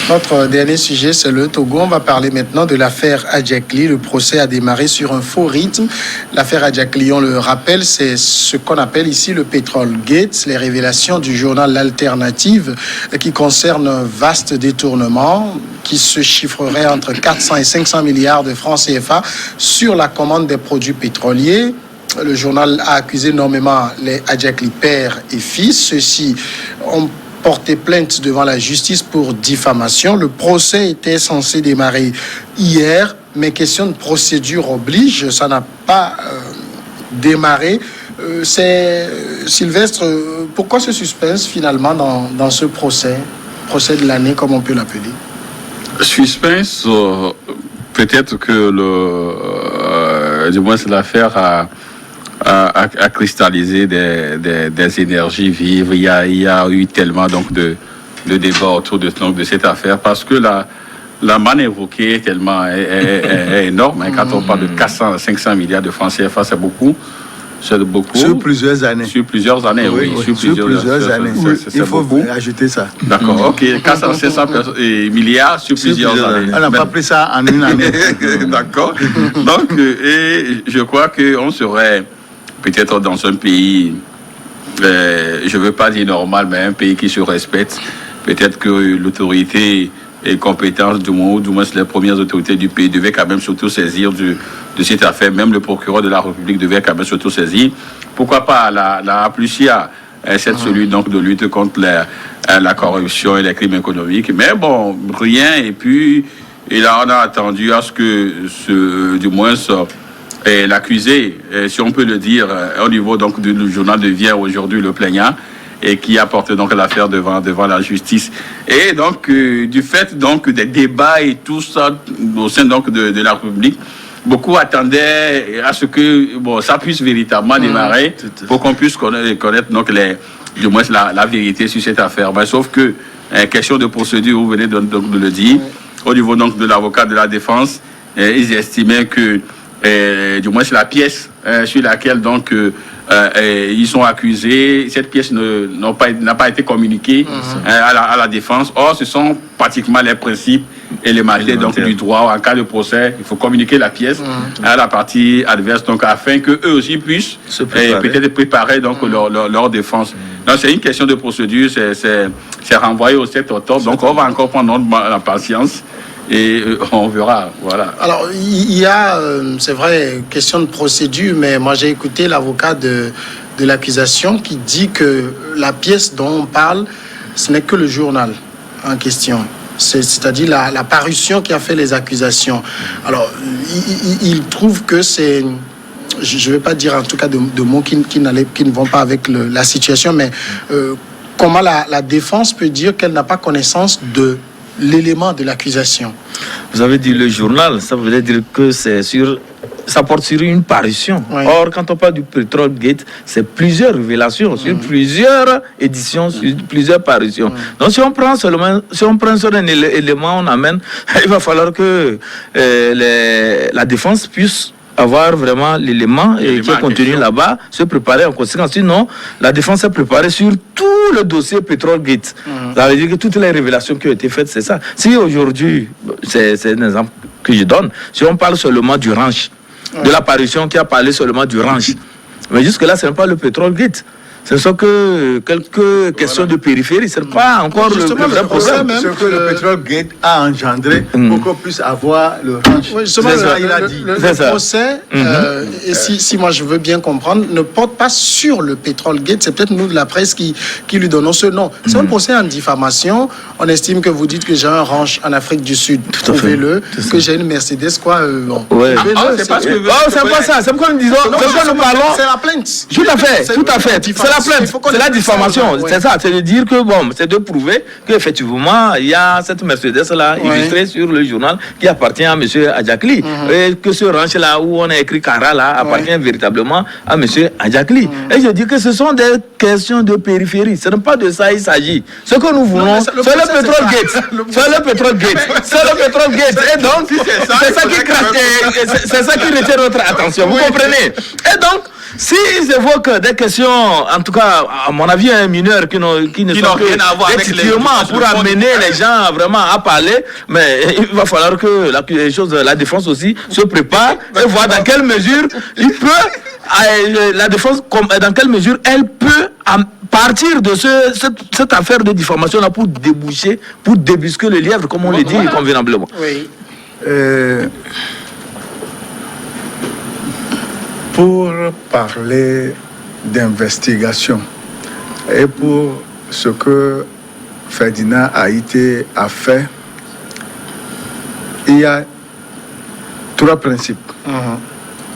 Notre dernier sujet, c'est le Togo. On va parler maintenant de l'affaire Adjakli. Le procès a démarré sur un faux rythme. L'affaire Adjakli, on le rappelle, c'est ce qu'on appelle ici le Petrol Gate. Les révélations du journal L'Alternative qui concernent un vaste détournement qui se chiffrerait entre 400 et 500 milliards de francs CFA sur la commande des produits pétroliers. Le journal a accusé énormément les Adjakli père et fils. Ceux-ci ont porté plainte devant la justice pour diffamation. Le procès était censé démarrer hier, mais question de procédure oblige, ça n'a pas démarré. Sylvestre, pourquoi ce suspense finalement dans ce procès de l'année, comme on peut l'appeler? Suspense, peut-être que du moins c'est l'affaire à cristalliser des énergies vives. Il y a eu tellement donc de débats autour de cette affaire parce que la manne évoquée est énorme. Hein. Quand on parle de 400 500 milliards de francs CFA, c'est beaucoup. C'est beaucoup. Sur plusieurs années. Sur plusieurs années, oui. Sur plusieurs années. Il faut beaucoup ajouter ça. D'accord, ok. 400 500 milliards sur plusieurs années. On n'a pas pris ça en une année. D'accord. Donc, et je crois qu'on serait peut-être dans un pays, je ne veux pas dire normal, mais un pays qui se respecte. Peut-être que l'autorité et compétence, du moins les premières autorités du pays devaient quand même surtout saisir de cette affaire. Même le procureur de la République devait quand même surtout saisir. Pourquoi pas la Plucia, cette celui donc de lutte contre la corruption et les crimes économiques. Mais bon, rien. Et puis, et là, on a attendu à ce que du moins l'accusé, si on peut le dire, au niveau donc du journal devient aujourd'hui le plaignant et qui a porté donc l'affaire devant la justice. Et donc du fait donc des débats et tout ça au sein donc de la République, beaucoup attendaient à ce que ça puisse véritablement démarrer pour qu'on puisse connaître donc du moins la vérité sur cette affaire. Mais sauf que question de procédure, vous venez donc de le dire, au niveau donc de l'avocat de la défense, ils estimaient que du moins c'est la pièce sur laquelle donc ils sont accusés. Cette pièce n'a pas été communiquée à la défense. Or, ce sont pratiquement les principes élémentaires donc du droit. En cas de procès, il faut communiquer la pièce à la partie adverse, donc afin que eux aussi puissent peut-être préparer donc leur défense. Donc, c'est une question de procédure. C'est renvoyé au 7 octobre. Donc, on va encore prendre la patience. Et on verra, voilà. Alors, il y a, c'est vrai, question de procédure, mais moi j'ai écouté l'avocat de l'accusation qui dit que la pièce dont on parle, ce n'est que le journal en question. C'est-à-dire la parution qui a fait les accusations. Alors, il trouve que c'est... Je ne vais pas dire en tout cas de mots qui ne vont pas avec la situation, mais comment la défense peut dire qu'elle n'a pas connaissance de l'élément de l'accusation? Vous avez dit le journal, ça veut dire que ça porte sur une parution. Oui. Or, quand on parle du Petrol Gate, c'est plusieurs révélations, sur plusieurs éditions, sur plusieurs parutions. Donc, si on prend seulement un élément, on amène, il va falloir que la défense puisse avoir vraiment l'élément qui est contenu là-bas, se préparer en conséquence. Sinon, la défense est préparée sur tout le dossier Petrol Gate. Ça veut dire que toutes les révélations qui ont été faites, c'est ça. Si aujourd'hui, c'est un exemple que je donne, si on parle seulement du ranch, de l'apparition qui a parlé seulement du ranch, mais jusque-là, ce n'est pas le Petrol Gate. Ce ne sont que quelques questions de périphérie. Ce n'est pas encore le vrai problème. Ce que le Petrol Gate a engendré pour qu'on puisse avoir le ranch. Oui, justement, le procès, et si moi je veux bien comprendre, ne porte pas sur le Petrol Gate. C'est peut-être nous de la presse qui lui donnons ce nom. C'est un procès en diffamation. On estime que vous dites que j'ai un ranch en Afrique du Sud. Trouvez-le. Que j'ai une Mercedes, quoi. C'est pas ça. C'est pourquoi nous disons. C'est la plainte. Tout à fait. C'est la plainte, c'est la diffamation, c'est ça, c'est de dire que c'est de prouver qu'effectivement il y a cette Mercedes là illustrée sur le journal qui appartient à M. Adjakli et que ce ranch là où on a écrit Kara là appartient véritablement à M. Adjakli. Et je dis que ce sont des questions de périphérie, ce n'est pas de ça il s'agit. Ce que nous voulons, c'est le Petrol Gate. C'est le Petrol Gate. Et donc, c'est ça qui retient notre attention, vous comprenez? Et donc, s'ils évoquent des questions, en tout cas, à mon avis, un mineur qui n'ont rien à voir avec les pour amener les gens vraiment à parler. Mais il va falloir que la défense aussi se prépare et voir dans quelle mesure il peut, la défense, dans quelle mesure elle peut partir de cette affaire de diffamation-là pour débusquer le lièvre, comme on le dit convenablement. Oui. Pour parler d'investigation et pour ce que Ferdinand Haïté a fait, il y a 3 principes.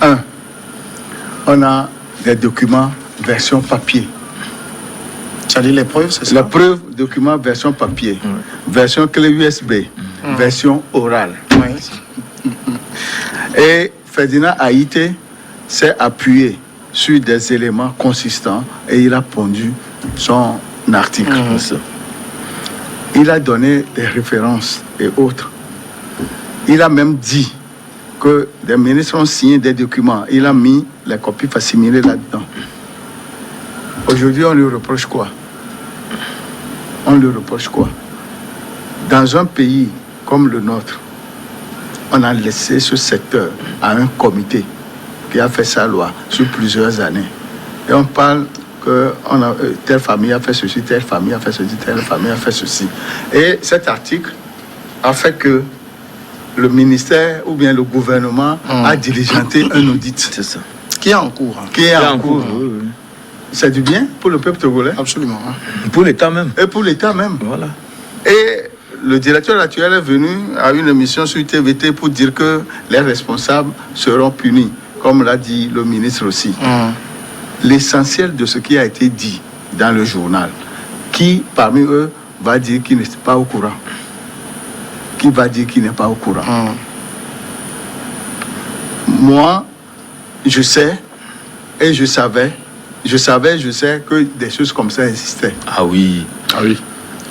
Un, on a des documents version papier. Ça dit les preuves, c'est ça? La preuve, document version papier, version clé USB, version orale. Oui. Et Ferdinand Haïté s'est appuyé sur des éléments consistants et il a pondu son article. Il a donné des références et autres. Il a même dit que des ministres ont signé des documents. Il a mis les copies facsimilées là-dedans. Aujourd'hui, on lui reproche quoi? On lui reproche quoi? Dans un pays comme le nôtre, on a laissé ce secteur à un comité qui a fait sa loi sur plusieurs années. Et on parle que telle famille a fait ceci, telle famille a fait ceci, telle famille a fait ceci. Et cet article a fait que le ministère ou bien le gouvernement a diligenté un audit. C'est ça. Qui est en cours. Qui est en cours. C'est du bien pour le peuple togolais. Absolument. Pour l'État même. Et pour l'État même. Voilà. Et le directeur actuel est venu à une émission sur TVT pour dire que les responsables seront punis, comme l'a dit le ministre aussi. L'essentiel de ce qui a été dit dans le journal, qui parmi eux va dire qu'il n'est pas au courant? Qui va dire qu'il n'est pas au courant? Moi, je sais, et je sais que des choses comme ça existaient. Ah oui.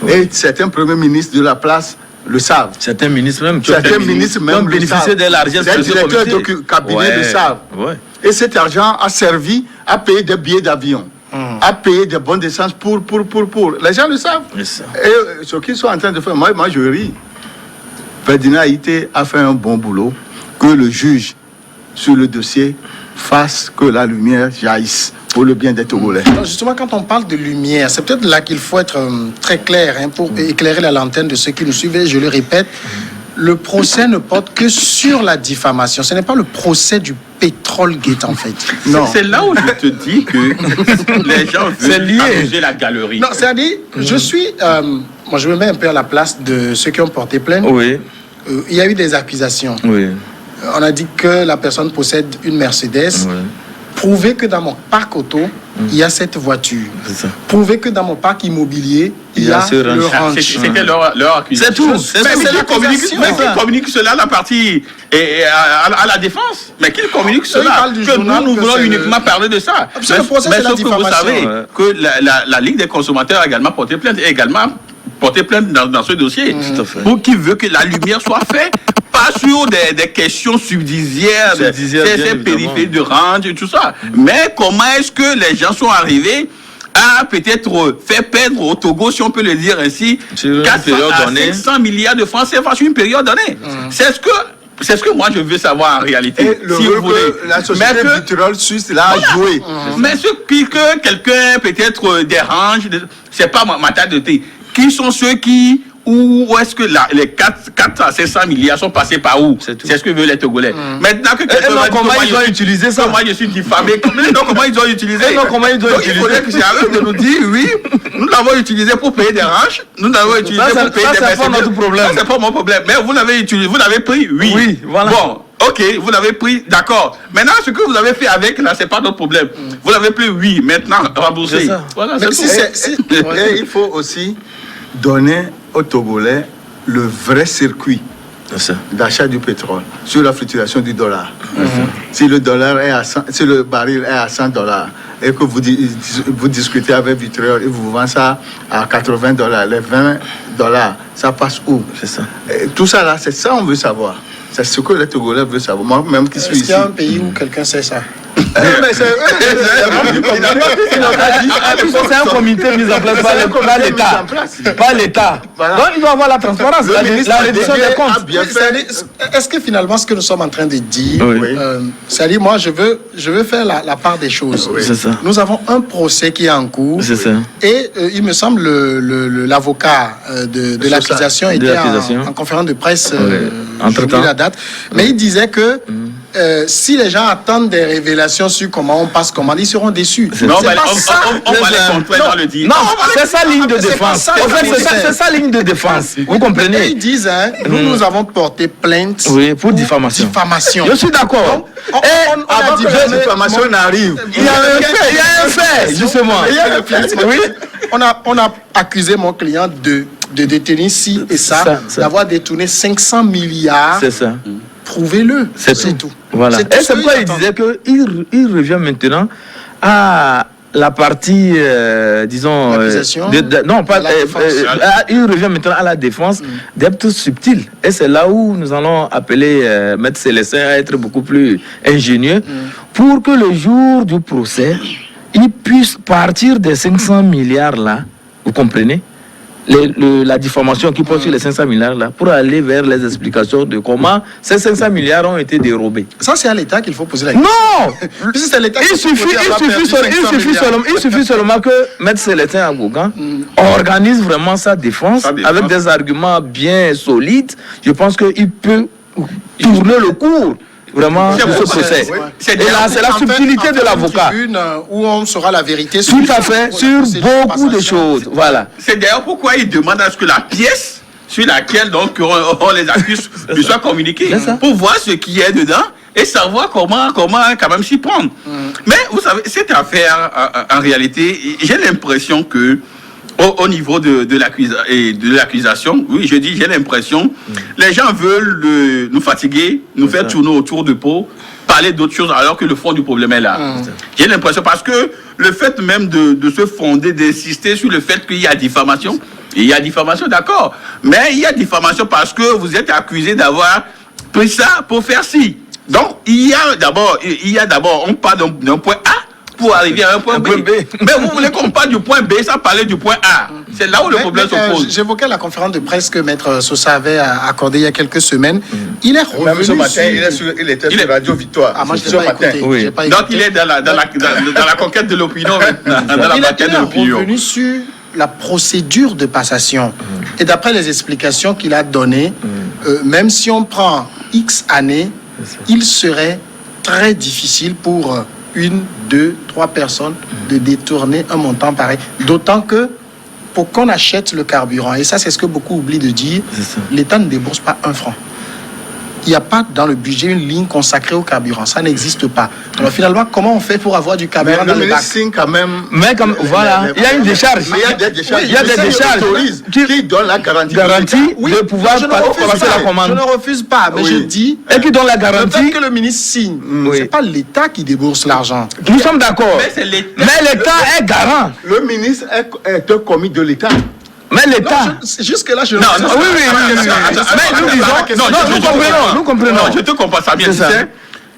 Et certains premiers ministres de la place le savent. Certains ministres même qui ont bénéficié de l'argent. Les directeurs de cabinet le savent. Et cet argent a servi à payer des billets d'avion, à payer des bons d'essence pour. Les gens le savent. Et ce qu'ils sont en train de faire, moi je ris. Ferdinand Haïté a fait un bon boulot, que le juge sur le dossier fasse que la lumière jaillisse pour le bien des Togolais. Alors justement, quand on parle de lumière, c'est peut-être là qu'il faut être très clair pour éclairer la lanterne de ceux qui nous suivent. Et je le répète, le procès ne porte que sur la diffamation. Ce n'est pas le procès du Petrolgate, en fait. Non. C'est là où je te dis que les gens veulent amuser la galerie. Non, c'est-à-dire, je suis... moi, je me mets un peu à la place de ceux qui ont porté plainte. Oui. Il y a eu des accusations. Oui. On a dit que la personne possède une Mercedes. Oui. Prouvez que dans mon parc auto, il y a cette voiture. Prouvez que dans mon parc immobilier, il y a le ranch. C'était leur accusation. C'est tout. Mais qui communique cela à la partie et à la défense? Mais qui communique cela? Que nous voulons uniquement parler de ça. Mais sauf que vous savez que la Ligue des consommateurs a également porté plainte dans ce dossier. Pour qu'il veut que la lumière soit faite. Pas sur des questions subsidiaires, ces périphéries de range et tout ça. Mais comment est-ce que les gens sont arrivés à peut-être faire perdre au Togo, si on peut le dire ainsi, 400 à 500 milliards de francs CFA sur une période donnée? C'est ce que moi je veux savoir en réalité. Et le rôle que la société Vitrol Suisse l'a joué. Mais ce que quelqu'un peut-être dérange, c'est pas ma tasse de thé. Qui sont ceux qui... Où est-ce que les 4 à 500 milliards sont passés par où? C'est ce que veulent les Togolais. Maintenant que comment ils ont utilisé ça? Moi je suis diffamé. Comment ils ont utilisé? Il faudrait que c'est à eux de nous dire oui, nous l'avons utilisé pour payer des ranchs, nous l'avons utilisé pour payer des Mercedes. C'est pas notre problème. C'est pas mon problème. Mais vous l'avez utilisé, vous l'avez pris? Oui. Oui, voilà. Bon, ok, vous l'avez pris, d'accord. Maintenant, ce que vous avez fait avec, là, c'est pas notre problème. Vous l'avez pris? Oui. Maintenant, remboursé. Voilà, c'est tout. Et il faut aussi donner aux Togolais le vrai circuit d'achat du pétrole sur la fluctuation du dollar. Si le dollar est si le baril est à $100 et que vous discutez avec Vitrol et vous vendez ça à $80, les $20, ça passe où? C'est ça. Et tout ça là, c'est ça on veut savoir. C'est ce que les Togolais veulent savoir. Moi-même qui suis ici. Est-ce qu'il y a un pays où quelqu'un sait ça? Mais c'est c'est un comité mis en place par l'État. Par l'État. Donc il doit avoir la transparence, la réduction des comptes. Est-ce que finalement ce que nous sommes en train de dire, c'est-à-dire moi je veux faire la part des choses. C'est ça. Nous avons un procès qui est en cours. C'est ça. Et il me semble l'avocat de l'accusation était en conférence de presse entre-temps la date. Mais il disait que si les gens attendent des révélations sur comment on passe commande, ils seront déçus. Non, on va les contrer dans le dire. Non, c'est sa ligne de défense. En fait, c'est sa ligne de défense. Vous comprenez? Ils disent, nous avons porté plainte pour diffamation. Je suis d'accord. Et avant que la diffamation n'arrive, il y a un fait, justement. On a accusé mon client de détenir ci et ça, d'avoir détourné 500 milliards. C'est ça. Prouvez-le, c'est tout. Voilà. Et c'est pourquoi il disait qu'il revient maintenant à la partie, disons... non, pas... il revient maintenant à la défense d'actes subtils. Et c'est là où nous allons appeler Maître Célestin à être beaucoup plus ingénieux pour que le jour du procès, il puisse partir des 500 milliards là, vous comprenez, la diffamation qui porte sur les 500 milliards là, pour aller vers les explications de comment ces 500 milliards ont été dérobés. Ça, c'est à l'État qu'il faut poser la question. Non. Il suffit seulement que Maître Célestin Agougan organise vraiment sa défense avec des arguments bien solides. Je pense qu'il peut tourner le cours vraiment de ce procès. C'est la subtilité de l'avocat. Où on saura la vérité tout à fait, sur beaucoup de choses. Voilà. C'est d'ailleurs pourquoi il demande à ce que la pièce sur laquelle donc on les accuse lui soit communiquée pour voir ce qui est dedans et savoir comment quand même s'y prendre. Mais vous savez, cette affaire, en réalité, j'ai l'impression que au niveau de l'accusation, oui, je dis, j'ai l'impression, les gens veulent nous fatiguer, nous faire tourner autour de peau, parler d'autres choses alors que le fond du problème est là. J'ai l'impression, parce que le fait même de se fonder, d'insister sur le fait qu'il y a diffamation, il y a diffamation, d'accord, mais il y a diffamation parce que vous êtes accusé d'avoir pris ça pour faire ci. Donc, il y a d'abord, on part d'un point A pour arriver à un point B. Mais vous voulez qu'on parle du point B sans parler du point A. C'est là où le problème se pose. J'évoquais la conférence de presse que Maître Sosa avait accordée il y a quelques semaines. Il est revenu même ce matin, il était sur Radio Victoire. Ah, moi, je n'ai pas écouté. Oui. Donc, il est dans la conquête de l'opinion. Il est revenu sur la procédure de passation. Et d'après les explications qu'il a données, même si on prend X années, il serait très difficile pour 1, 2, 3 personnes de détourner un montant pareil. D'autant que pour qu'on achète le carburant, et ça c'est ce que beaucoup oublient de dire, l'État ne débourse pas 1 franc. Il n'y a pas dans le budget une ligne consacrée au carburant. Ça n'existe pas. Alors finalement, comment on fait pour avoir du carburant dans le bac? Quand même. Mais comme voilà, il y a une décharge. Il y a des décharges. Il y a des décharges qui donnent la garantie de pouvoir passer la commande. Je ne refuse pas, mais je dis. Et qui donne la garantie. Le fait que le ministre signe, c'est pas l'État qui débourse l'argent. Nous sommes d'accord. Mais l'État est garant. Le ministre est un commis de l'État. Mais l'État... Jusque-là, je... Oui. Mais nous disons... Nous comprenons. Non, je te comprends ça bien.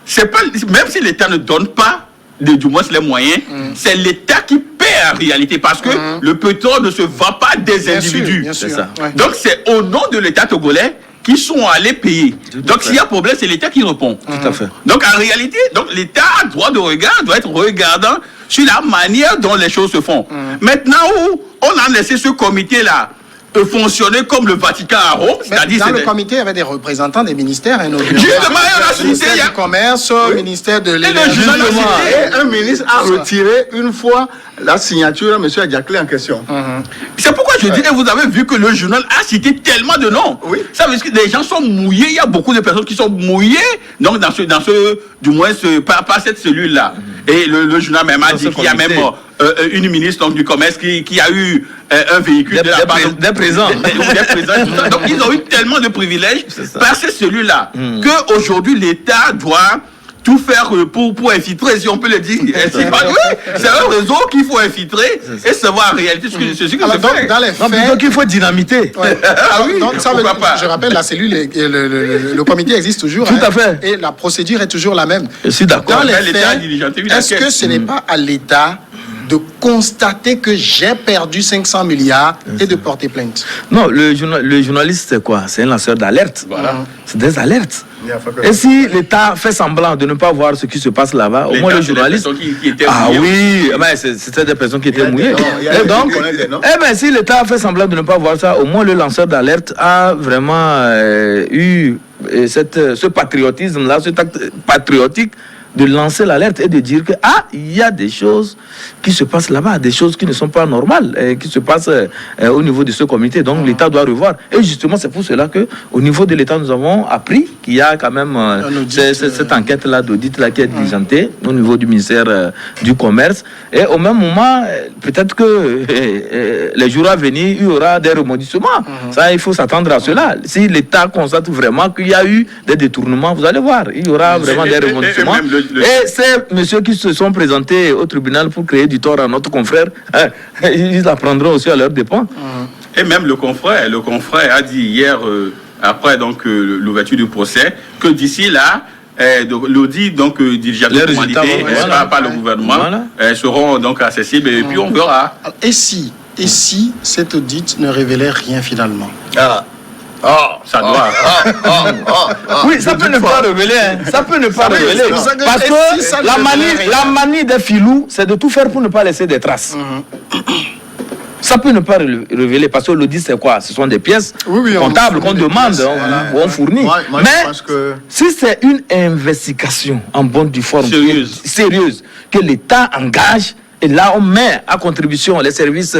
C'est pas, même si l'État ne donne pas, du moins les moyens, c'est l'État qui paie en réalité. Parce que le pétrole ne se vend pas des individus. Bien sûr. C'est ça. Donc c'est au nom de l'État togolais qui sont allés payer. Donc s'il y a problème, c'est l'État qui répond. Tout à fait. Donc en réalité, l'État a droit de regard, doit être regardant sur la manière dont les choses se font. Maintenant où on a laissé ce comité-là fonctionner comme le Vatican à Rome, c'est-à-dire... Dans le comité, il y avait des représentants des ministères. Justement, le ministère du Commerce, le ministère de l'Énergie. Et un ministre a retiré une fois la signature de M. Adjakli en question. C'est pourquoi je dis, et vous avez vu que le journal a cité tellement de noms. Oui. Ça veut dire que les gens sont mouillés, il y a beaucoup de personnes qui sont mouillées, donc du moins, par cette cellule-là. Et le journal même a dit qu'il y a même une ministre donc, du Commerce qui a eu un véhicule de la part des présents. Donc ils ont eu tellement de privilèges par cette cellule-là qu'aujourd'hui l'État doit tout faire pour infiltrer, si on peut le dire. C'est un réseau qu'il faut infiltrer et savoir en réalité ce que c'est. Dans les faits, donc il faut dynamiter. Ouais. Donc, ça veut, pas. je rappelle, la cellule, le comité existe toujours. Tout à fait. Et la procédure est toujours la même. Je suis d'accord. Dans les L'État a diligenté une est-ce enquête. que ce n'est pas à l'État de constater que j'ai perdu 500 milliards et de porter plainte? Non, le journaliste, c'est quoi? C'est un lanceur d'alerte. Voilà. C'est des alertes. Il n'y a pas que- Et si l'État fait semblant de ne pas voir ce qui se passe là-bas, au moins le journaliste... Qui étaient Ah mouillés. oui, mais c'était des personnes qui Il y a étaient des mouillées. noms, il y a Et des donc, gens qui connaissent des noms. si l'État fait semblant de ne pas voir ça, au moins le lanceur d'alerte a vraiment eu ce patriotisme-là, cet acte patriotique de lancer l'alerte et de dire que il y a des choses qui se passent là-bas, des choses qui ne sont pas normales, qui se passent au niveau de ce comité. Donc l'État doit revoir. Et justement, c'est pour cela que au niveau de l'État, nous avons appris qu'il y a quand même cette enquête-là d'audit-là qui est diligentée au niveau du ministère du Commerce. Et au même moment, peut-être que les jours à venir, il y aura des rebondissements. Ça, il faut s'attendre à cela. Si l'État constate vraiment qu'il y a eu des détournements, vous allez voir, il y aura vraiment des rebondissements. Et ces messieurs qui se sont présentés au tribunal pour créer du tort à notre confrère, ils apprendront aussi à leur dépens. Et même le confrère a dit hier, après donc l'ouverture du procès, que d'ici là, l'audit diligenté Les commandité résultats, par le gouvernement seront donc accessibles et puis on verra. Et si cet audit ne révélait rien finalement? Ça doit. Oui, ça peut ne pas révéler. Ça peut ne pas révéler. Parce que la manie des filous, c'est de tout faire pour ne pas laisser des traces. Ça peut ne pas révéler, parce que l'audit, c'est quoi? Ce sont des pièces comptables qu'on demande, on fournit. Moi, je Mais pense que... si c'est une investigation en bonne due forme, sérieuse, que l'État engage, et là, on met à contribution les services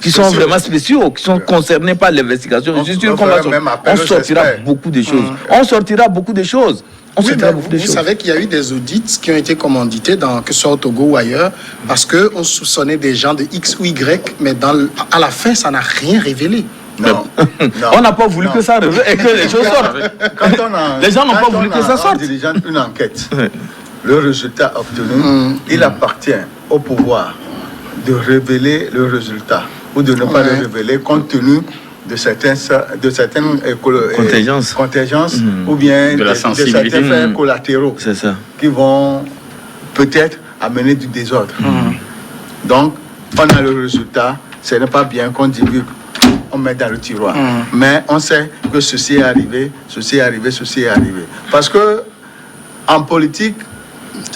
qui sont vraiment spéciaux, qui sont concernés par l'investigation. Je suis sûr qu'on sortira beaucoup de choses. On sortira beaucoup de choses. Vous savez qu'il y a eu des audits qui ont été commandités, que ce soit au Togo ou ailleurs, parce qu'on soupçonnait des gens de X ou Y, mais à la fin, ça n'a rien révélé. Non. On n'a pas voulu que ça révèle et que les choses sortent. Les gens n'ont pas voulu que ça sorte. Quand on dirige une enquête, le résultat obtenu, il appartient au pouvoir de révéler le résultat ou de ne pas le révéler compte tenu de certaines contingences ou bien de certains faits collatéraux qui vont peut-être amener du désordre. Donc, on a le résultat, ce n'est pas bien qu'on divulgue, on met dans le tiroir. Mais on sait que ceci est arrivé, ceci est arrivé, ceci est arrivé. Parce que en politique,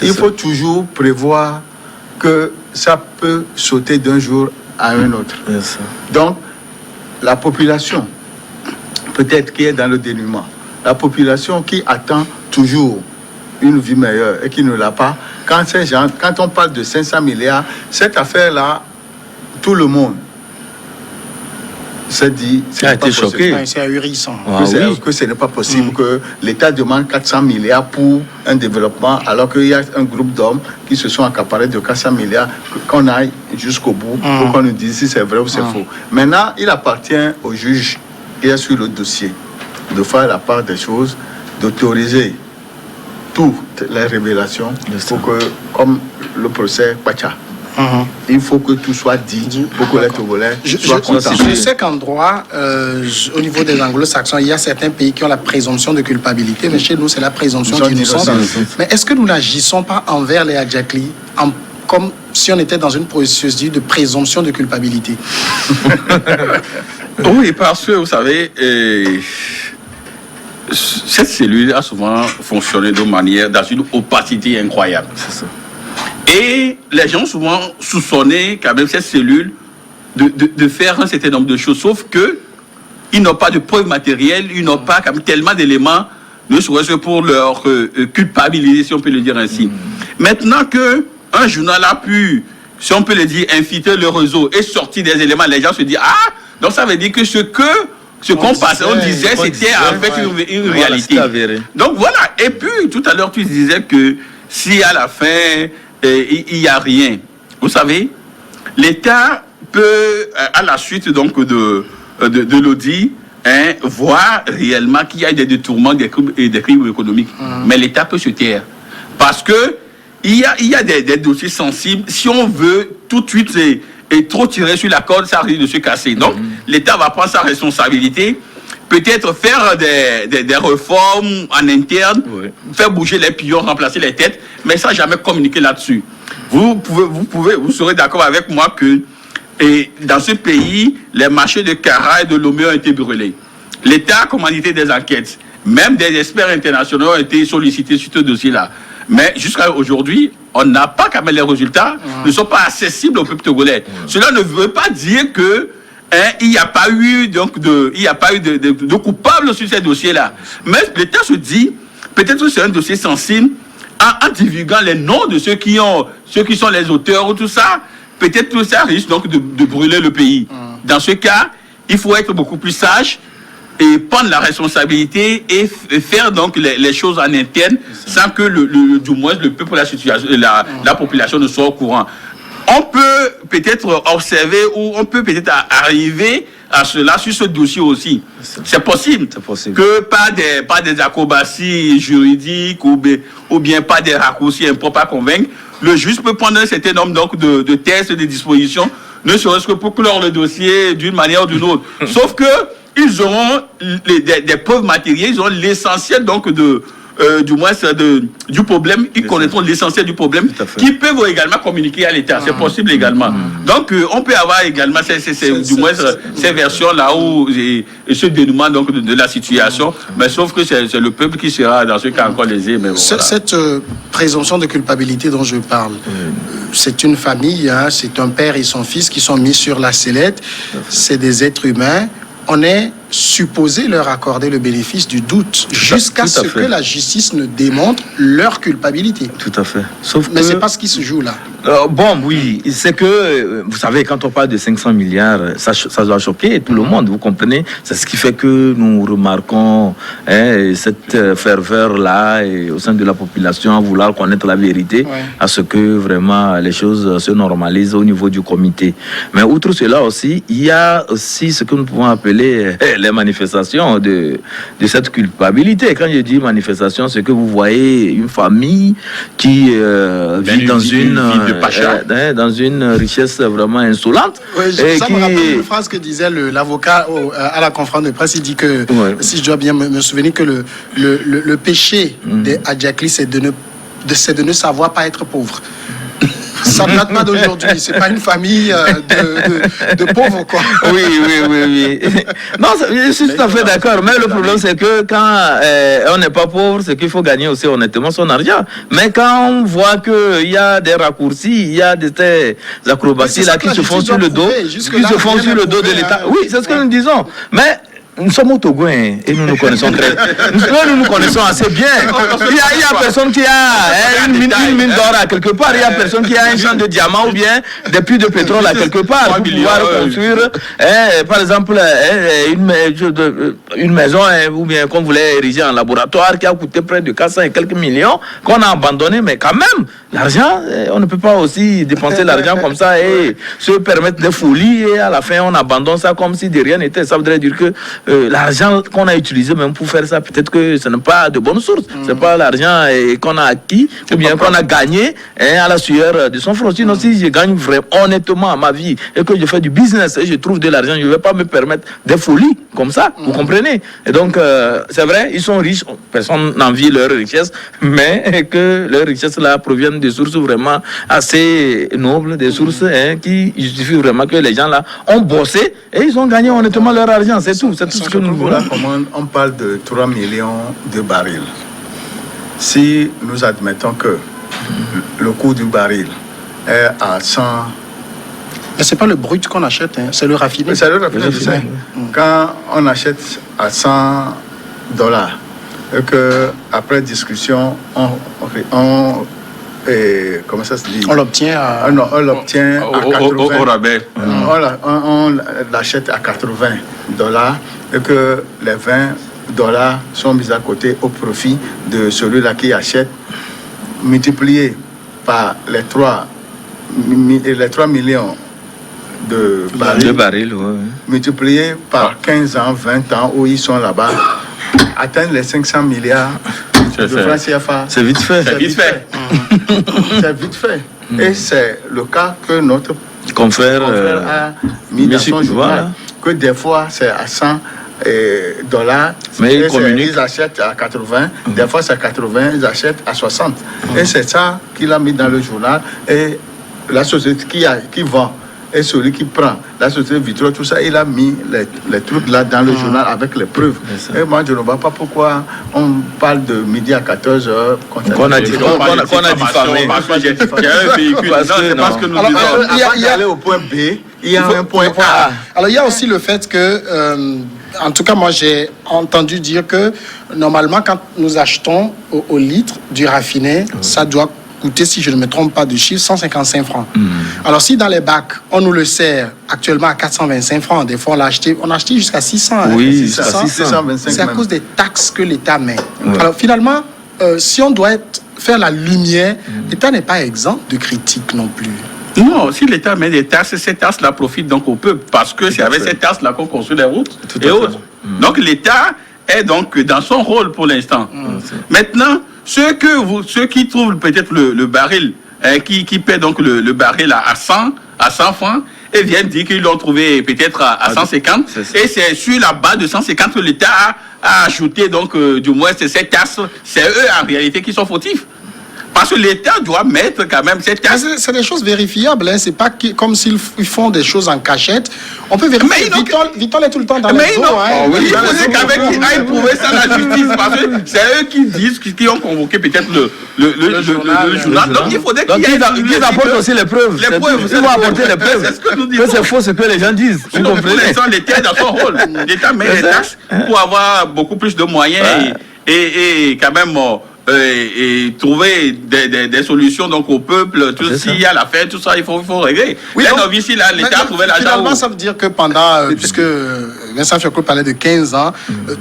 il faut toujours prévoir que ça peut sauter d'un jour à un autre. Donc, la population, peut-être qui est dans le dénuement, la population qui attend toujours une vie meilleure et qui ne l'a pas, quand on parle de 500 milliards, cette affaire-là, tout le monde s'est dit, a été choqué. C'est ahurissant. Que ce n'est pas possible que l'État demande 400 milliards pour un développement, alors qu'il y a un groupe d'hommes qui se sont accaparés de 400 milliards, qu'on aille jusqu'au bout pour qu'on nous dise si c'est vrai ou c'est faux. Maintenant, il appartient au juge qui est sur le dossier de faire la part des choses, d'autoriser toutes les révélations pour que, comme le procès Pacha, il faut que tout soit dit pour que les Togolais soient contents. Je sais qu'en droit, au niveau des anglo-saxons, il y a certains pays qui ont la présomption de culpabilité, mais chez nous, c'est la présomption d'innocence. Mais est-ce que nous n'agissons pas envers les Adjekli comme si on était dans une procédure de présomption de culpabilité? Oui, parce que, vous savez, cette cellule a souvent fonctionné de manière, dans une opacité incroyable. C'est ça. Et les gens souvent soupçonnaient quand même cette cellule de faire un certain nombre de choses, sauf que ils n'ont pas de preuves matérielles, ils n'ont pas quand même tellement d'éléments, ne serait-ce que pour leur culpabiliser, si on peut le dire ainsi. Maintenant que un journal a pu, si on peut le dire, infiltrer le réseau et sortir des éléments, les gens se disent donc ça veut dire que ce qu'on disait, c'était en fait une réalité. Donc voilà. Et puis tout à l'heure tu disais que si à la fin il n'y a rien. Vous savez, l'État peut, à la suite donc de l'audit, voir réellement qu'il y a des détournements des crimes économiques. Mais l'État peut se taire. Parce que il y a des dossiers sensibles. Si on veut tout de suite et trop tirer sur la corde, ça risque de se casser. Donc, l'État va prendre sa responsabilité, peut-être faire des réformes en interne, faire bouger les pions, remplacer les têtes, mais ça, jamais communiquer là-dessus. Vous serez d'accord avec moi que dans ce pays, les marchés de Cara et de Lomé ont été brûlés. L'État a commandité des enquêtes. Même des experts internationaux ont été sollicités sur ce dossier-là. Mais jusqu'à aujourd'hui, on n'a pas quand même les résultats, ne sont pas accessibles au peuple togolais. Cela ne veut pas dire que il n'y a pas eu de coupables sur ces dossiers-là. Mais l'État se dit, peut-être que c'est un dossier sensible, en divulguant les noms de ceux qui sont les auteurs ou tout ça, peut-être que ça risque donc de brûler le pays. Dans ce cas, il faut être beaucoup plus sage et prendre la responsabilité et faire donc les choses en interne sans que du moins le peuple, la population ne soit au courant. On peut peut-être observer ou on peut peut-être arriver à cela sur ce dossier aussi. C'est possible que par des acrobaties juridiques ou bien par des raccourcis impropres à convaincre, le juge peut prendre un certain nombre donc de tests, de dispositions, ne serait-ce que pour clore le dossier d'une manière ou d'une autre. Sauf que ils auront des preuves matérielles, ils auront l'essentiel donc du problème, ils connaîtront l'essentiel du problème, qui peuvent également communiquer à l'État. C'est possible également. Donc, on peut avoir également ces versions-là et ce dénouement donc, de la situation, mais sauf que c'est le peuple qui sera dans ce cas encore lésé. Mais voilà. Cette présomption de culpabilité dont je parle, c'est une famille, c'est un père et son fils qui sont mis sur la sellette, c'est des êtres humains. On est supposé leur accorder le bénéfice du doute jusqu'à ce que la justice ne démontre leur culpabilité. Tout à fait. Mais c'est pas ce qui se joue là. Oui, c'est que, vous savez, quand on parle de 500 milliards, ça doit choquer tout le monde, vous comprenez? C'est ce qui fait que nous remarquons cette ferveur-là au sein de la population à vouloir connaître la vérité, à ce que vraiment les choses se normalisent au niveau du comité. Mais outre cela aussi, il y a aussi ce que nous pouvons appeler les manifestations de cette culpabilité. Quand je dis manifestation, c'est que vous voyez une famille qui vit dans une richesse vraiment insolente. Ça me rappelle une phrase que disait l'avocat à la conférence de presse. Il dit que, si je dois bien me souvenir, que le péché des Adjakli, c'est de ne savoir pas être pauvre. Ça ne date pas d'aujourd'hui, c'est pas une famille de pauvres, quoi. Oui. Non, je suis tout à fait d'accord, mais le problème c'est que quand on n'est pas pauvre, c'est qu'il faut gagner aussi honnêtement son argent. Mais quand on voit qu'il y a des raccourcis, il y a des acrobaties là qui se font sur le dos, de l'État. Oui, c'est ce que nous disons. Mais nous sommes au Togo et nous nous connaissons nous connaissons assez bien. Il y a personne qui a une mine d'or à quelque part. Il y a personne qui a un champ de diamants ou bien des puits de pétrole à quelque part pour pouvoir construire, par exemple, une maison ou bien qu'on voulait ériger en laboratoire qui a coûté près de 400 et quelques millions qu'on a abandonné. Mais quand même, l'argent, on ne peut pas aussi dépenser l'argent comme ça et se permettre des folies et à la fin on abandonne ça comme si de rien n'était. Ça voudrait dire que l'argent qu'on a utilisé même pour faire ça, peut-être que ce n'est pas de bonne source. C'est pas l'argent qu'on a acquis ou bien qu'on a gagné à la sueur de son front. Sinon, si je gagne vraiment honnêtement ma vie et que je fais du business et je trouve de l'argent, je ne vais pas me permettre des folies comme ça. Vous comprenez? Et donc, c'est vrai, ils sont riches. Personne n'envie leur richesse, mais que leur richesse là proviennent de sources vraiment assez nobles, des sources qui justifient vraiment que les gens là ont bossé et ils ont gagné honnêtement leur argent. C'est tout. C'est tout ce que nous voulons. On parle de 3 millions de barils. Si nous admettons que le coût du baril est à 100... Mais ce n'est pas le brut qu'on achète, c'est le raffiné. C'est le raffiné, je sais. Quand on achète à $100 et qu'après discussion, comment ça se dit? On l'obtient à... on l'obtient à 80. Au rabais. On l'achète à $80 et que les $20 sont mis à côté au profit de celui-là qui achète, multiplié par les 3 millions de barils, multiplié par 15 ans, 20 ans où ils sont là-bas, atteindre les 500 milliards. de francs CFA. C'est vite fait. C'est vite fait. C'est vite fait. Et c'est le cas que notre Confrère a mis dans son journal. Que des fois, c'est à 100 dollars. Mais ils achètent à 80. Des fois, c'est 80, ils achètent à 60. Et c'est ça qu'il a mis dans le journal. Et la société qui vend et celui qui prend, la société Vitro, tout ça, il a mis les trucs là dans le journal avec les preuves. Et moi, je ne vois pas pourquoi on parle de midi à 14h. Qu'on a diffamé. Parce que j'ai un véhicule. Non, c'est parce que nous disons. Il y a aller au point B, il y a un point A. Alors, il y a aussi le fait que, en tout cas, moi, j'ai entendu dire que, normalement, quand nous achetons au litre du raffiné, ça doit coûter, si je ne me trompe pas de chiffre, 155 francs. Alors, si dans les bacs, on nous le sert actuellement à 425 francs, des fois, on a acheté jusqu'à 600. Oui, 625. C'est à cause des taxes que l'État met. Alors, finalement, si on doit faire la lumière, l'État n'est pas exempt de critiques non plus. Non, si l'État met des taxes, ces taxes-là profitent donc au peuple, parce que c'est avec ces taxes-là qu'on construit les routes et autres. Donc l'État est donc dans son rôle pour l'instant. Maintenant, ceux qui trouvent peut-être le baril, qui paient donc le baril à 100 francs, et viennent dire qu'ils l'ont trouvé peut-être à 150, et c'est sur la base de 150 que l'État a ajouté donc du moins ces taxes. C'est eux en réalité qui sont fautifs. Parce que l'État doit mettre quand même cette taxe. C'est des choses vérifiables, hein. C'est pas comme s'ils font des choses en cachette. On peut vérifier. Vitol est tout le temps dans les eaux. Hein. Il faudrait quand même qu'ils aillent prouver ça à la justice. Parce que c'est eux qui disent, qui ont convoqué peut-être le journal. Donc il faudrait qu'ils apportent aussi les preuves. Ils vont apporter les preuves. C'est ce que nous disons. Que c'est faux ce que les gens disent. Pour l'instant, l'État est dans son rôle. L'État met les taxes pour avoir beaucoup plus de moyens et quand même... et trouver des solutions donc au peuple, tout s'il y a l'affaire, tout ça, il faut régler. Oui, ici, là, l'État a trouvé l'argent. Finalement, ça veut dire que pendant, puisque Vincent Fiocco parlait de 15 ans,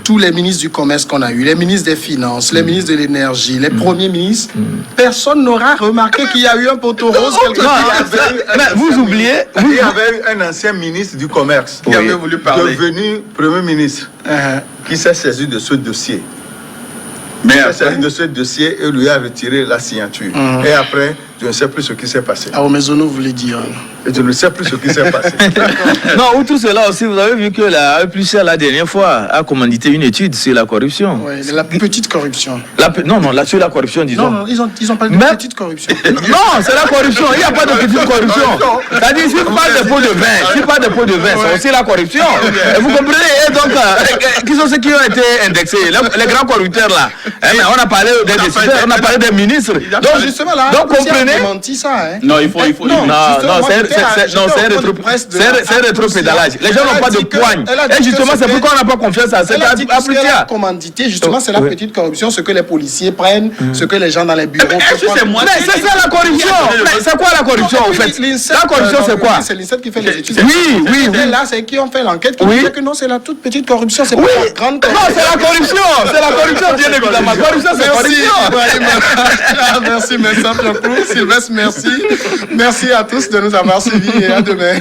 tous les ministres du commerce qu'on a eu, les ministres des Finances, les ministres de l'Énergie, les premiers ministres, personne n'aura remarqué qu'il y a eu un poteau rose quelque part. Mais vous oubliez, il y avait eu un ancien ministre du Commerce qui avait voulu parler, devenu Premier ministre, qui s'est saisi de ce dossier. Mais après, de ce dossier, il lui a retiré la signature. Et après, je ne sais plus ce qui s'est passé. Ah, au Maisonneau, vous voulez dire? Et je ne sais plus ce qui s'est passé. Non, outre cela aussi, vous avez vu que la plus la dernière fois a commandité une étude sur la corruption. Oui, la petite corruption. Non, là, sur la corruption, disons. Non, ils ont parlé de petite corruption. Non, c'est la corruption. Il n'y a pas de petite corruption. C'est-à-dire, si tu parles de pots de vin, c'est aussi la corruption. Et vous comprenez? Et donc, qui sont ceux qui ont été indexés? Les grands corrupteurs, là. On a parlé des décideurs, on a parlé des ministres. Donc, justement, là, donc comprenez. Ça, hein. Non, il faut. Non, c'est un rétropédalage. Les gens n'ont pas de poigne. Et justement, c'est pourquoi on n'a pas confiance à cette application. Commandité, justement, c'est la petite corruption, ce que les policiers prennent, ce que les gens dans les bureaux. Mais c'est ça la corruption. C'est quoi la corruption, en fait? La corruption, c'est quoi? C'est l'INSET qui fait les études. Oui. Là, c'est qui ont fait l'enquête qui disait que non, c'est la toute petite corruption. C'est pas la grande corruption. Non, c'est la corruption. C'est la corruption, bien évidemment. La corruption, c'est la corruption. Merci, Vincent Fiocco. Sylvestre, merci. Merci à tous de nous avoir suivis et à demain.